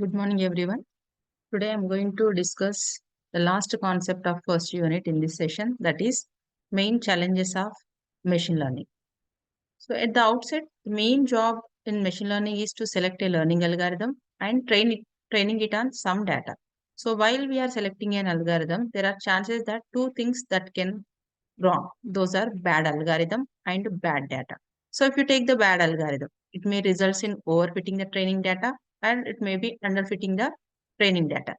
Good morning, everyone. Today I'm going to discuss the last concept of first unit in this session, that is main challenges of machine learning. So at the outset, the main job in machine learning is to select a learning algorithm and training it on some data. So while we are selecting an algorithm, there are chances that two things that can wrong. Those are bad algorithm and bad data. So if you take the bad algorithm, it may result in overfitting the training data and it may be underfitting the training data.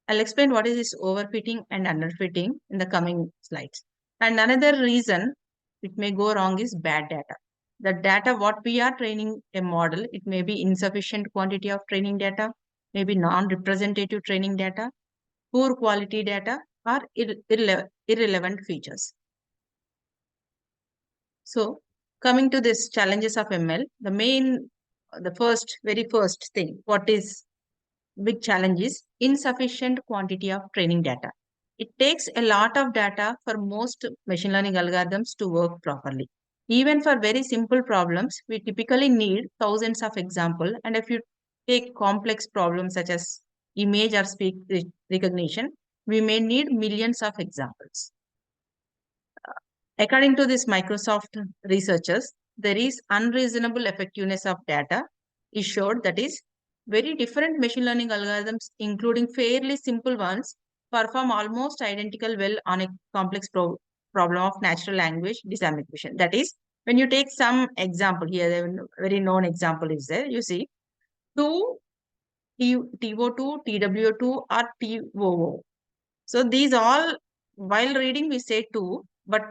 I'll explain what is this overfitting and underfitting in the coming slides. And another reason it may go wrong is bad data. The data what we are training a model, it may be insufficient quantity of training data, maybe non-representative training data, poor quality data, or irrelevant features. So coming to this challenges of ML, very first thing, what is big challenge is insufficient quantity of training data. It takes a lot of data for most machine learning algorithms to work properly. Even for very simple problems, we typically need thousands of examples. And if you take complex problems such as image or speech recognition, we may need millions of examples. According to this Microsoft researchers, there is unreasonable effectiveness of data is showed, that is very different machine learning algorithms, including fairly simple ones, perform almost identical well on a complex problem of natural language disambiguation. That is, when you take some example here, a very known example is there, you see, two TO2, TWO2 or TOO. So these all, while reading, we say two, but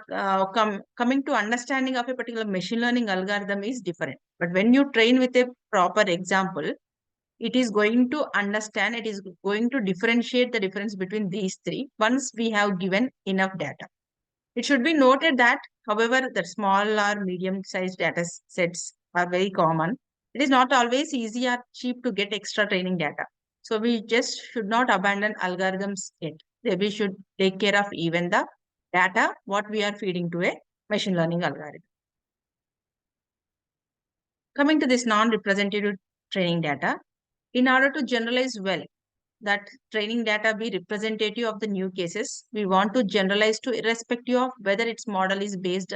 coming to understanding of a particular machine learning algorithm is different. But when you train with a proper example, it is going to understand, it is going to differentiate the difference between these three once we have given enough data. It should be noted that, however, the small or medium-sized data sets are very common. It is not always easy or cheap to get extra training data. So we just should not abandon algorithms yet. We should take care of even the data, what we are feeding to a machine learning algorithm. Coming to this non-representative training data, in order to generalize well, that training data be representative of the new cases, we want to generalize to irrespective of whether its model based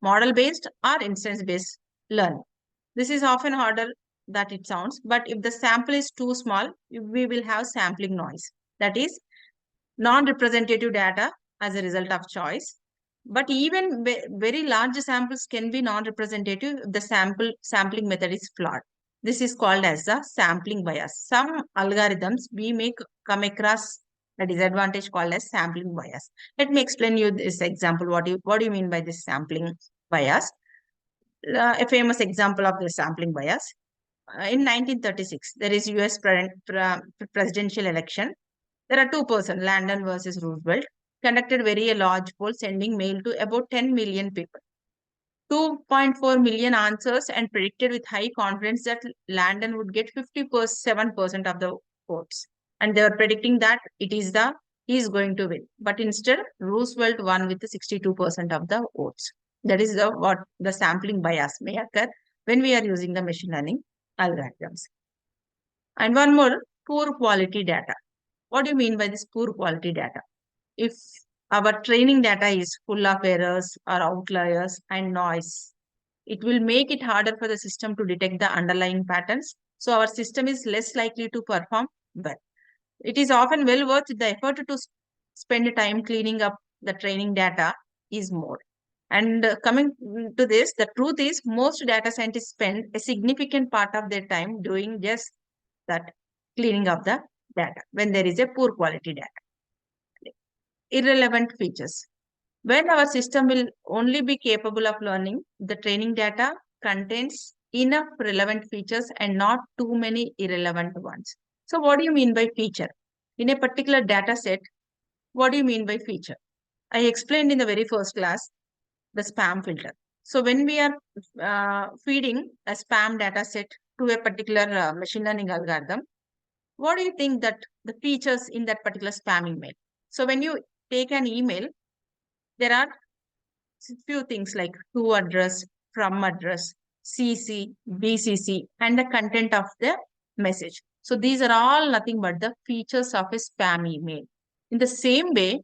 or instance based learning. This is often harder that it sounds, but if the sample is too small, we will have sampling noise. That is non-representative data as a result of choice. But even very large samples can be non-representative if the sampling method is flawed. This is called as the sampling bias. Some algorithms we may come across a disadvantage called as sampling bias. Let me explain you this example. What do you mean by this sampling bias? A famous example of the sampling bias. In 1936, there is US presidential election. There are two persons, Landon versus Roosevelt, conducted very a large poll, sending mail to about 10 million people. 2.4 million answers and predicted with high confidence that Landon would get 57% of the votes. And they were predicting that he is going to win. But instead, Roosevelt won with 62% of the votes. That is what the sampling bias may occur when we are using the machine learning algorithms. And one more, poor quality data. What do you mean by this poor quality data? If our training data is full of errors or outliers and noise, it will make it harder for the system to detect the underlying patterns. So our system is less likely to perform well. It is often well worth the effort to spend time cleaning up the training data is more. And coming to this, the truth is most data scientists spend a significant part of their time doing just that, cleaning up the data when there is a poor quality data. Irrelevant features. When our system will only be capable of learning, the training data contains enough relevant features and not too many irrelevant ones. So what do you mean by feature? In a particular data set, what do you mean by feature? I explained in the very first class the spam filter. So when we are feeding a spam data set to a particular machine learning algorithm, what do you think that the features in that particular spam email? So when you take an email, there are few things like to address, from address, CC, BCC, and the content of the message. So these are all nothing but the features of a spam email. In the same way,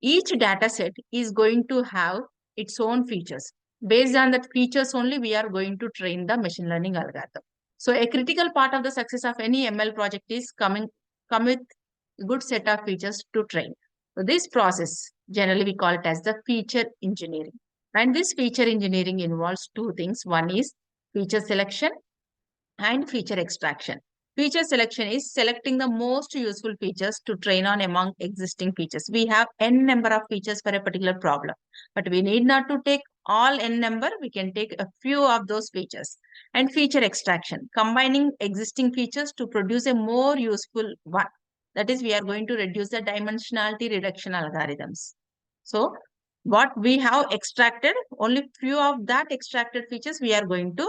each data set is going to have its own features. Based on that features only, we are going to train the machine learning algorithm. So a critical part of the success of any ML project is come with good set of features to train. So this process, generally we call it as the feature engineering. And this feature engineering involves two things. One is feature selection and feature extraction. Feature selection is selecting the most useful features to train on among existing features. We have n number of features for a particular problem, but we need not to take all n number. We can take a few of those features. And feature extraction, combining existing features to produce a more useful one. That is, we are going to reduce the dimensionality reduction algorithms. So what we have extracted, only few of that extracted features we are going to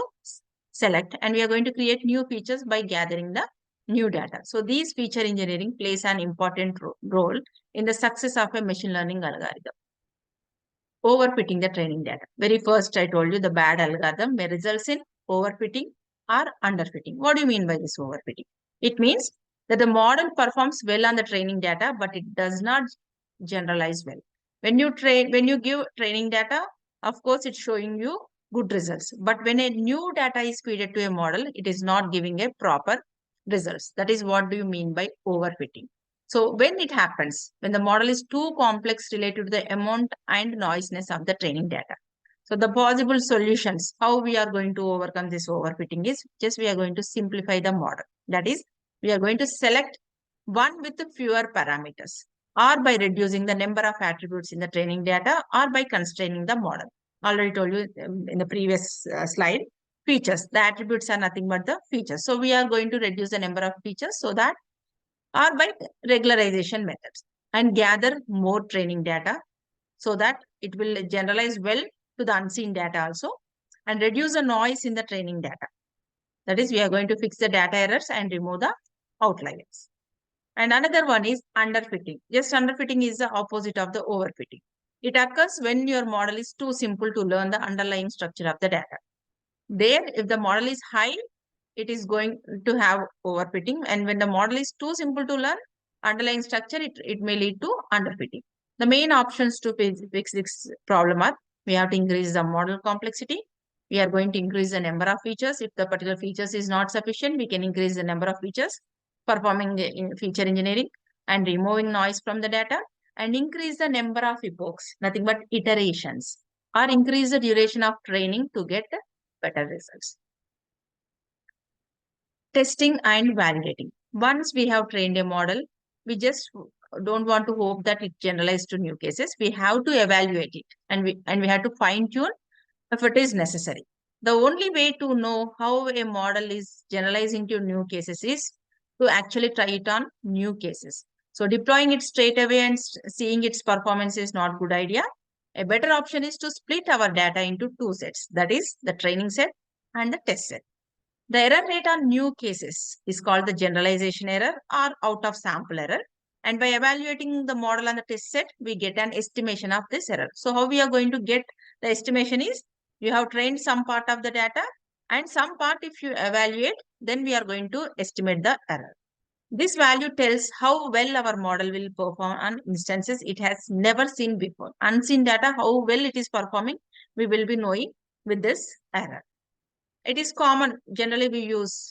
select, and we are going to create new features by gathering the new data. So these feature engineering plays an important role in the success of a machine learning algorithm. Overfitting the training data. Very first, I told you the bad algorithm may results in overfitting or underfitting. What do you mean by this overfitting? It means that the model performs well on the training data, but it does not generalize well. When you give training data, of course, it's showing you good results. But when a new data is fed to a model, it is not giving a proper results. That is what do you mean by overfitting. So when it happens, when the model is too complex related to the amount and noisiness of the training data. So the possible solutions, how we are going to overcome this overfitting is just we are going to simplify the model. That is, we are going to select one with fewer parameters, or by reducing the number of attributes in the training data, or by constraining the model. Already told you in the previous slide, features. The attributes are nothing but the features. So we are going to reduce the number of features so that, or by regularization methods, and gather more training data so that it will generalize well to the unseen data also, and reduce the noise in the training data. That is, we are going to fix the data errors and remove the outliers. And another one is underfitting. Just underfitting is the opposite of the overfitting. It occurs when your model is too simple to learn the underlying structure of the data. There, if the model is high, it is going to have overfitting. And when the model is too simple to learn underlying structure, it may lead to underfitting. The main options to fix this problem are, we have to increase the model complexity. We are going to increase the number of features. If the particular features is not sufficient, we can increase the number of features, performing feature engineering and removing noise from the data, and increase the number of epochs, nothing but iterations, or increase the duration of training to get better results. Testing and validating. Once we have trained a model, we just don't want to hope that it generalizes to new cases. We have to evaluate it, and we have to fine tune if it is necessary. The only way to know how a model is generalizing to new cases is to actually try it on new cases. So deploying it straight away and seeing its performance is not a good idea. A better option is to split our data into two sets, that is the training set and the test set. The error rate on new cases is called the generalization error or out of sample error. And by evaluating the model and the test set, we get an estimation of this error. So how we are going to get the estimation is, you have trained some part of the data, and some part if you evaluate, then we are going to estimate the error. This value tells how well our model will perform on instances it has never seen before. Unseen data, how well it is performing, we will be knowing with this error. It is common. Generally, we use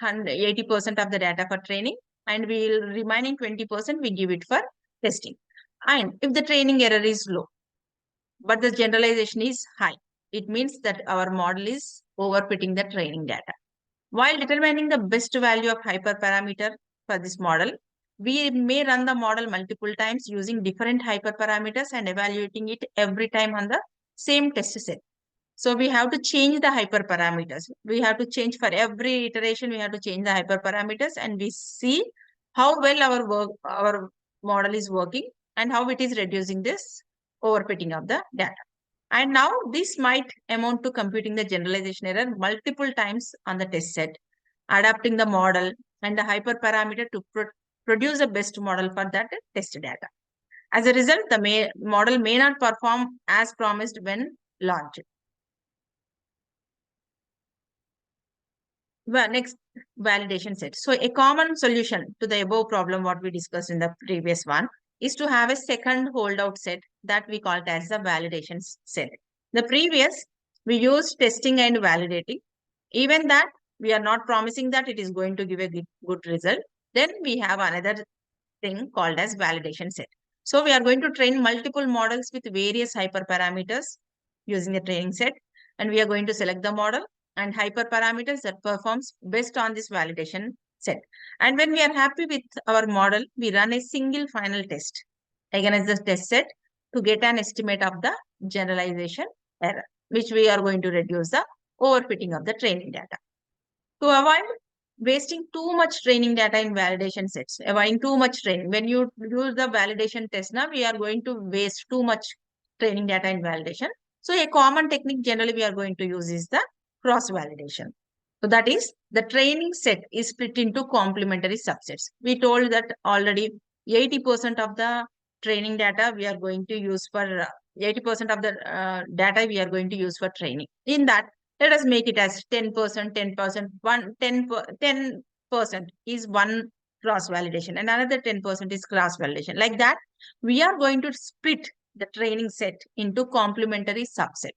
80% of the data for training, and we will remaining 20% we give it for testing. And if the training error is low, but the generalization is high, it means that our model is overfitting the training data. While determining the best value of hyperparameter for this model, we may run the model multiple times using different hyperparameters and evaluating it every time on the same test set. So we have to change the hyperparameters. We have to change for every iteration. We have to change the hyperparameters, and we see how well our model is working and how it is reducing this overfitting of the data. And now this might amount to computing the generalization error multiple times on the test set, adapting the model and the hyperparameter to produce the best model for that test data. As a result, the model may not perform as promised when launched. Next, validation set. So a common solution to the above problem, what we discussed in the previous one, is to have a second holdout set that we call it as the validation set. The previous, we used testing and validating. Even that, we are not promising that it is going to give a good result. Then we have another thing called as validation set. So we are going to train multiple models with various hyperparameters using the training set, and we are going to select the model and hyperparameters that performs best on this validation set. And when we are happy with our model, we run a single final test against the test set to get an estimate of the generalization error, which we are going to reduce the overfitting of the training data. To avoid wasting too much training data in validation sets, avoiding too much training. When you use the validation test now, we are going to waste too much training data in validation. So a common technique generally we are going to use is the cross validation. So that is the training set is split into complementary subsets. We told that already 80% of the training data we are going to use for 80% of the data we are going to use for training. In that, let us make it as 10%, 10%, 10% is one cross validation and another 10% is cross validation. Like that, we are going to split the training set into complementary subset.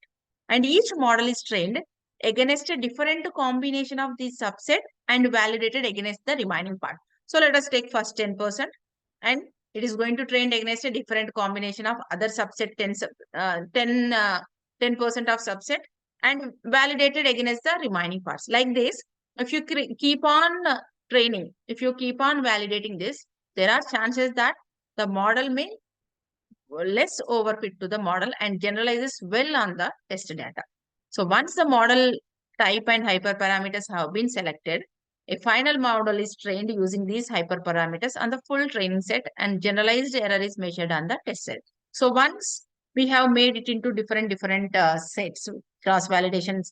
And each model is trained against a different combination of the subset and validated against the remaining part. So let us take first 10% and it is going to train against a different combination of other subset 10% of subset and validated against the remaining parts. Like this, if you keep on training, if you keep on validating this, there are chances that the model may less overfit to the model and generalizes well on the test data. So once the model type and hyperparameters have been selected, a final model is trained using these hyperparameters on the full training set and generalized error is measured on the test set. So once we have made it into different sets, cross-validation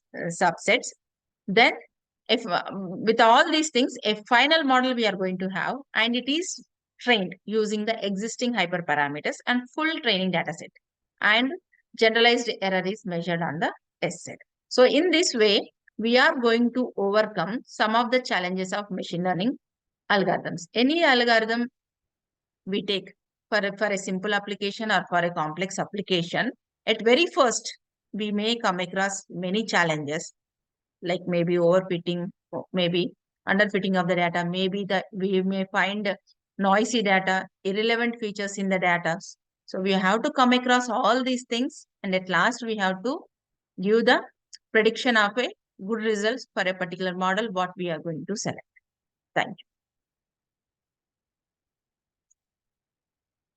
subsets, then if with all these things, a final model we are going to have and it is trained using the existing hyperparameters and full training data set and generalized error is measured on the test set. So in this way, we are going to overcome some of the challenges of machine learning algorithms. Any algorithm we take for a simple application or for a complex application, at very first, we may come across many challenges like maybe overfitting, maybe underfitting of the data, maybe that we may find noisy data, irrelevant features in the data. So we have to come across all these things and at last we have to give the prediction of a good results for a particular model what we are going to select. Thank you.